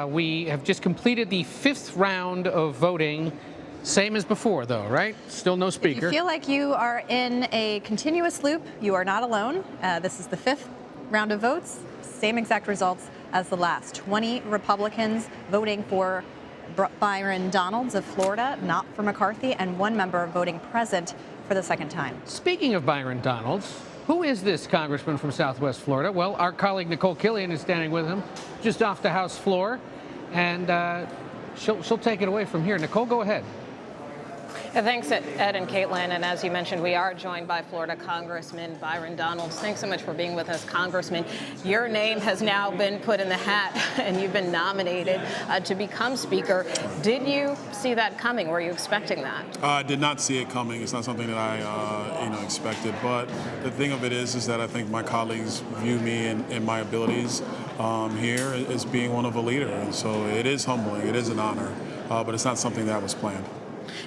We have just completed the 5th round of voting. Same as before, though, right? Still no speaker. If you feel like you are in a continuous loop, you are not alone. This is the 5th round of votes. Same exact results as the last. 20 Republicans voting for Byron Donalds of Florida, not for McCarthy, and 1 member voting present for the 2nd time. Speaking of Byron Donalds, who is this congressman from Southwest Florida? Well, our colleague Nikole Killion is standing with him just off the House floor, and she'll take it away from here. Nikole, go ahead. Thanks, Ed and Caitlin. And as you mentioned, we are joined by Florida Congressman Byron Donalds. Thanks so much for being with us, Congressman. Your name has now been put in the hat, and you've been nominated to become Speaker. Did you see that coming? Were you expecting that? I did not see it coming. It's not something that I expected. But the thing of it is that I think my colleagues view me and my abilities here as being one of a leader. And so it is humbling. It is an honor. But it's not something that was planned.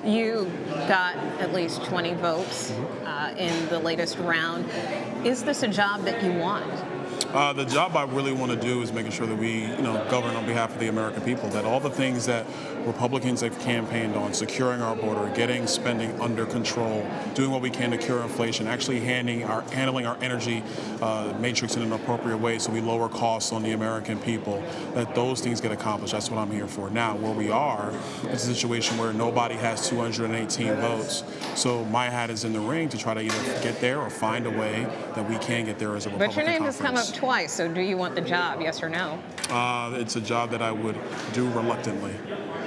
You got at least 20 votes in the latest round. Is this a job that you want? The job I really want to do is making sure that we, govern on behalf of the American people, that all the things that Republicans have campaigned on, securing our border, getting spending under control, doing what we can to cure inflation, actually handling our energy matrix in an appropriate way so we lower costs on the American people, that those things get accomplished. That's what I'm here for. Now, where we are is a situation where nobody has 218 votes. So my hat is in the ring to try to either get there or find a way that we can get there as a Republican But your name conference. has come up twice, so do you want the job, yes or no? It's a job that I would do reluctantly.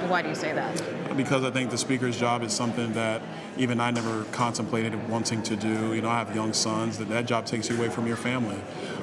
Why do you say that? Because I think the Speaker's job is something that even I never contemplated wanting to do. I have young sons. That job takes you away from your family.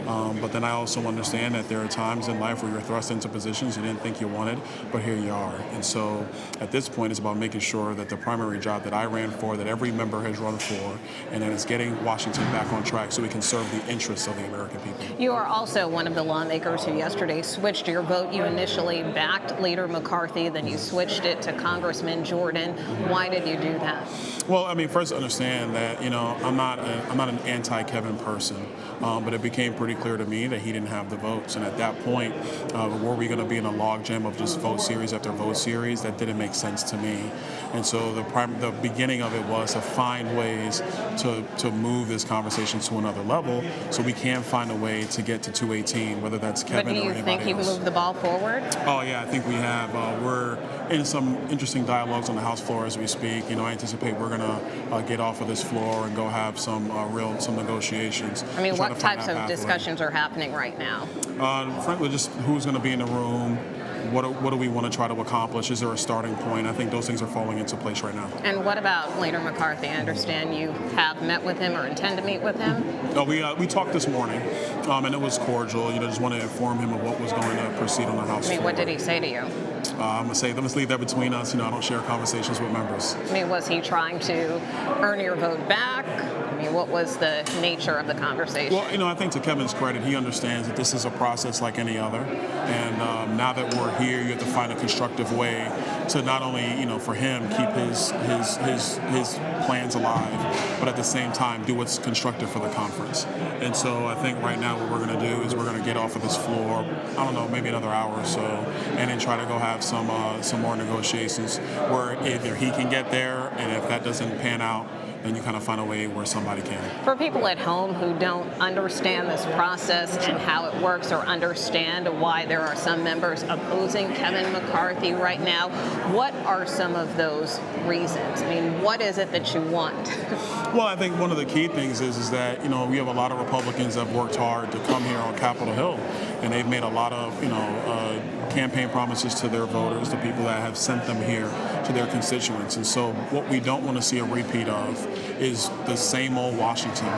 But then I also understand that there are times in life where you're thrust into positions you didn't think you wanted, but here you are. And so at this point, it's about making sure that the primary job that I ran for, that every member has run for, and that it's getting Washington back on track so we can serve the interests of the American people. You are also one of the lawmakers who yesterday switched your vote. You initially backed Leader McCarthy, then you switched it to Congressman Jordan. Why did you do that? Well, I mean, first understand that, I'm not an anti-Kevin person, but it became pretty clear to me that he didn't have the votes. And at that point, were we going to be in a logjam of just vote series after vote series? That didn't make sense to me. And so the beginning of it was to find ways to move this conversation to another level so we can find a way to get to 218, whether that's Kevin or anybody else. But do you think you've moved the ball forward? Oh, yeah, I think we have. We're in some interesting dialogues on the House floor as we speak. I anticipate we're going to get off of this floor and go have some negotiations. I mean, what types of discussions are happening right now? Frankly, just who's going to be in the room. What do we want to try to accomplish? Is there a starting point? I think those things are falling into place right now. And what about Leader McCarthy? I understand you have met with him or intend to meet with him? No, we talked this morning, and it was cordial. Just want to inform him of what was going to proceed on the House floor. What did he say to you? I'm going to say, let's leave that between us. I don't share conversations with members. Was he trying to earn your vote back? What was the nature of the conversation? Well, I think to Kevin's credit, he understands that this is a process like any other. And now that we're here, you have to find a constructive way to not only, for him, keep his plans alive, but at the same time do what's constructive for the conference. And so I think right now what we're going to do is we're going to get off of this floor, I don't know, maybe another hour or so, and then try to go have some more negotiations where either he can get there, and if that doesn't pan out, then you kind of find a way where somebody can. For people at home who don't understand this process and how it works or understand why there are some members opposing Kevin McCarthy right now, what are some of those reasons? What is it that you want? Well, I think one of the key things is that, we have a lot of Republicans that have worked hard to come here on Capitol Hill, and they've made a lot of, campaign promises to their voters, the people that have sent them here, to their constituents. And so what we don't want to see a repeat of is the same old Washington,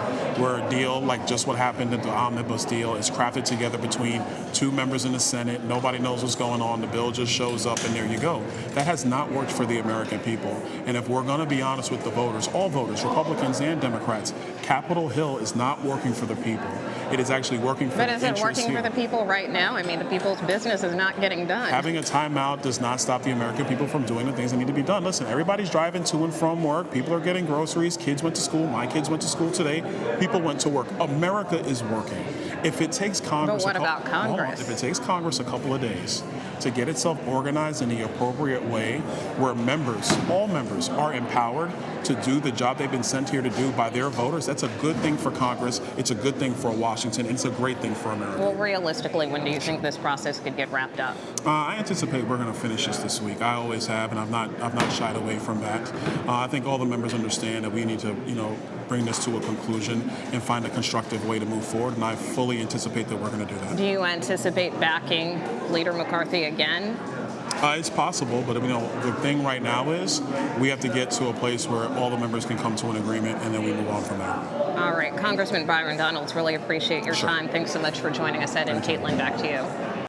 where a deal like just what happened at the omnibus deal is crafted together between 2 members in the Senate. Nobody knows what's going on. The bill just shows up and there you go. That has not worked for the American people. And if we're going to be honest with the voters, all voters, Republicans and Democrats, Capitol Hill is not working for the people. It is actually working for the interests here. But is it working for the people right now? The people's business is not getting done. Having a timeout does not stop the American people from doing the things that need to be done. Listen, everybody's driving to and from work. People are getting groceries. Kids went to school. My kids went to school today. People went to work. America is working. If it takes Congress... But what about Congress? If it takes Congress a couple of days to get itself organized in the appropriate way where members, all members, are empowered to do the job they've been sent here to do by their voters, that's a good thing for Congress. It's a good thing for Washington. And it's a great thing for America. Well, realistically, when do you think this process could get wrapped up? I anticipate we're going to finish this week. I always have, and I've not shied away from that. I think all the members understand that we need to, bring this to a conclusion and find a constructive way to move forward. And I fully anticipate that we're going to do that. Do you anticipate backing Leader McCarthy again? It's possible, but the thing right now is we have to get to a place where all the members can come to an agreement, and then we move on from there. All right, Congressman Byron Donalds, really appreciate your time. Thanks so much for joining us, Ed and Caitlin. Back to you.